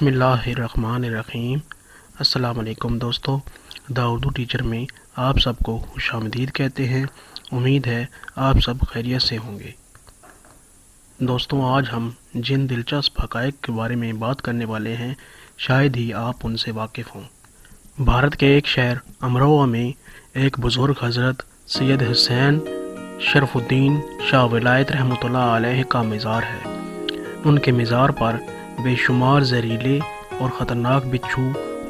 بسم اللہ الرحمن الرحیم۔ السلام علیکم دوستو، دا اردو ٹیچر میں آپ سب کو خوش آمدید کہتے ہیں۔ امید ہے آپ سب خیریت سے ہوں گے۔ دوستو، آج ہم جن دلچسپ حقائق کے بارے میں بات کرنے والے ہیں شاید ہی آپ ان سے واقف ہوں۔ بھارت کے ایک شہر امروہہ میں ایک بزرگ حضرت سید حسین شرف الدین شاہ ولایت رحمۃ اللہ علیہ کا مزار ہے۔ ان کے مزار پر بے شمار زہریلے اور خطرناک بچھو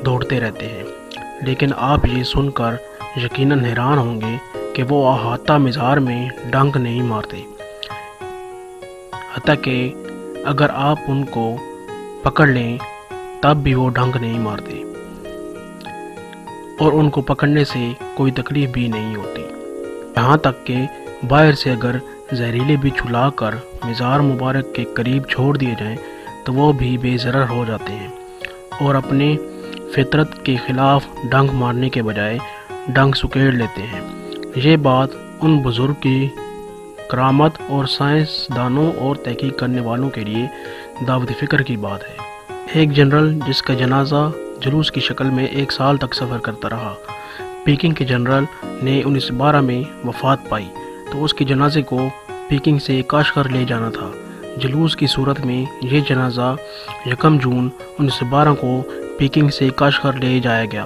دوڑتے رہتے ہیں، لیکن آپ یہ سن کر یقیناً حیران ہوں گے کہ وہ احاطہ مزار میں ڈنک نہیں مارتے، حتیٰ کہ اگر آپ ان کو پکڑ لیں تب بھی وہ ڈنک نہیں مارتے، اور ان کو پکڑنے سے کوئی تکلیف بھی نہیں ہوتی۔ یہاں تک کہ باہر سے اگر زہریلے بچھو لا کر مزار مبارک کے قریب چھوڑ دیے جائیں تو وہ بھی بے ضرر ہو جاتے ہیں، اور اپنے فطرت کے خلاف ڈنک مارنے کے بجائے ڈنک سکیڑ لیتے ہیں۔ یہ بات ان بزرگ کی کرامت اور سائنسدانوں اور تحقیق کرنے والوں کے لیے دعوت فکر کی بات ہے۔ ایک جنرل جس کا جنازہ جلوس کی شکل میں 1 سال تک سفر کرتا رہا، پیکنگ کے جنرل نے 1912 میں وفات پائی تو اس کے جنازے کو پیکنگ سے کاشغر لے جانا تھا۔ جلوس کی صورت میں یہ جنازہ 1 جون 1912 کو پیکنگ سے کاشغر لے جایا گیا۔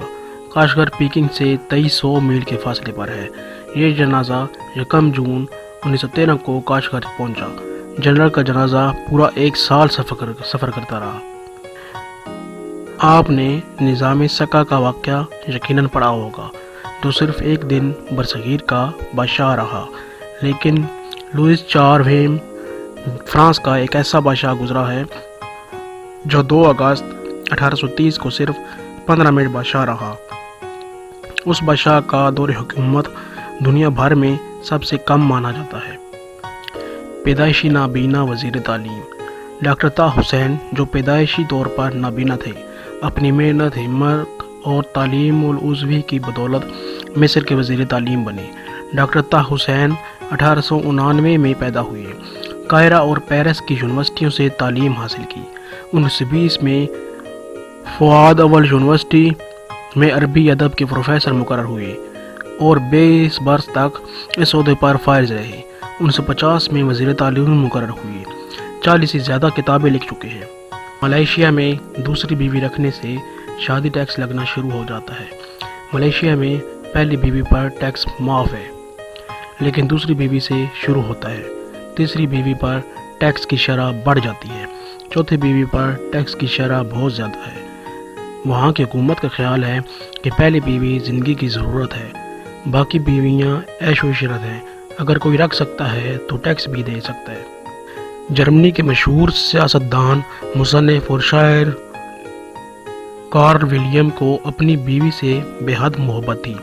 کاشغر پیکنگ سے 2300 میل کے فاصلے پر ہے۔ یہ جنازہ 1 جون 1913 کو کاشغر پہنچا۔ جنرل کا جنازہ پورا 1 سال سفر کرتا رہا۔ آپ نے نظام سکہ کا واقعہ یقیناً پڑھا ہوگا، جو صرف 1 دن برصغیر کا بادشاہ رہا، لیکن لوئس چہارویں فرانس کا ایک ایسا بادشاہ گزرا ہے جو 2 اگست 1830 کو صرف 15 منٹ بادشاہ رہا۔ اس بادشاہ کا دور حکومت دنیا بھر میں سب سے کم مانا جاتا ہے۔ پیدائشی نابینا وزیر تعلیم ڈاکٹر طاہر حسین، جو پیدائشی طور پر نابینا تھے، اپنی محنت، ہمت اور تعلیم العضوی کی بدولت مصر کے وزیر تعلیم بنے۔ ڈاکٹر طاہر حسین 1899 میں پیدا ہوئے۔ قاہرہ اور پیرس کی یونیورسٹیوں سے تعلیم حاصل کی۔ 1920 میں فؤاد اول یونیورسٹی میں عربی ادب کے پروفیسر مقرر ہوئے اور 20 برس تک اس عہدے پر فائز رہے۔ 1950 میں وزیر تعلیم مقرر ہوئے۔ 40 سے زیادہ کتابیں لکھ چکے ہیں۔ ملائیشیا میں دوسری بیوی رکھنے سے شادی ٹیکس لگنا شروع ہو جاتا ہے۔ ملائیشیا میں پہلی بیوی پر ٹیکس معاف ہے، لیکن دوسری بیوی سے شروع ہوتا ہے۔ تیسری بیوی پر ٹیکس کی شرح بڑھ جاتی ہے۔ چوتھی بیوی پر ٹیکس کی شرح بہت زیادہ ہے۔ وہاں کی حکومت کا خیال ہے کہ پہلی بیوی زندگی کی ضرورت ہے، باقی بیویاں عیش و عشرت ہیں۔ اگر کوئی رکھ سکتا ہے تو ٹیکس بھی دے سکتا ہے۔ جرمنی کے مشہور سیاستدان، مصنف اور شاعر کارل ولیم کو اپنی بیوی سے بے حد محبت تھی۔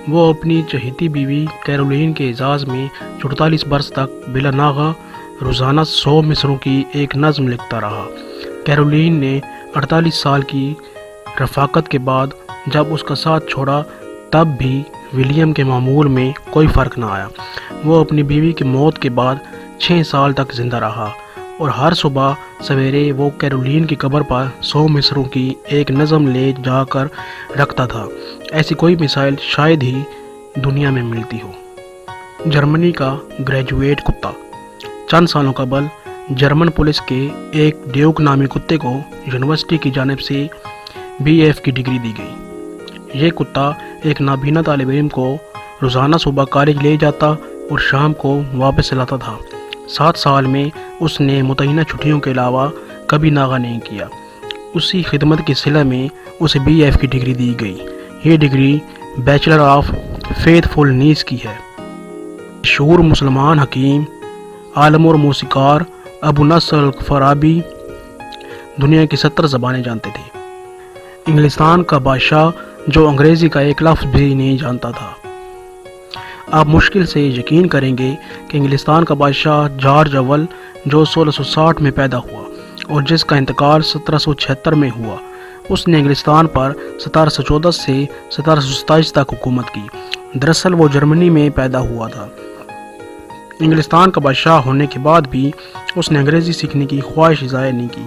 وہ اپنی چہیتی بیوی کیرولین کے اعزاز میں 44 برس تک بلا ناغہ روزانہ 100 مصروں کی ایک نظم لکھتا رہا۔ کیرولین نے 48 سال کی رفاقت کے بعد جب اس کا ساتھ چھوڑا تب بھی ولیم کے معمول میں کوئی فرق نہ آیا۔ وہ اپنی بیوی کی موت کے بعد 6 سال تک زندہ رہا اور ہر صبح سویرے وہ کیرولین کی قبر پر 100 مصروں کی ایک نظم لے جا کر رکھتا تھا۔ ایسی کوئی مثال شاید ہی دنیا میں ملتی ہو۔ جرمنی کا گریجویٹ کتا۔ چند سالوں قبل جرمن پولیس کے ایک ڈیوک نامی کتے کو یونیورسٹی کی جانب سے BF کی ڈگری دی گئی۔ یہ کتا ایک نابینا طالب علم کو روزانہ صبح کالج لے جاتا اور شام کو واپس لاتا تھا۔ 7 سال میں اس نے متعینہ چھٹیوں کے علاوہ کبھی ناغہ نہیں کیا۔ اسی خدمت کی صلہ میں اسے BF کی ڈگری دی گئی۔ یہ ڈگری بیچلر آف فیتھ فلنیس کی ہے۔ مشہور مسلمان حکیم، عالم اور موسیقار ابو نصر الفارابی دنیا کی 70 زبانیں جانتے تھے۔ انگلستان کا بادشاہ جو انگریزی کا ایک لفظ بھی نہیں جانتا تھا۔ آپ مشکل سے یقین کریں گے کہ انگلستان کا بادشاہ جارج اول، جو 1660 میں پیدا ہوا اور جس کا انتقال 1776 میں ہوا، اس نے انگلستان پر 1714 سے 1727 تک حکومت کی۔ دراصل وہ جرمنی میں پیدا ہوا تھا۔ انگلستان کا بادشاہ ہونے کے بعد بھی اس نے انگریزی سیکھنے کی خواہش ظاہر نہیں کی۔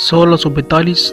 1642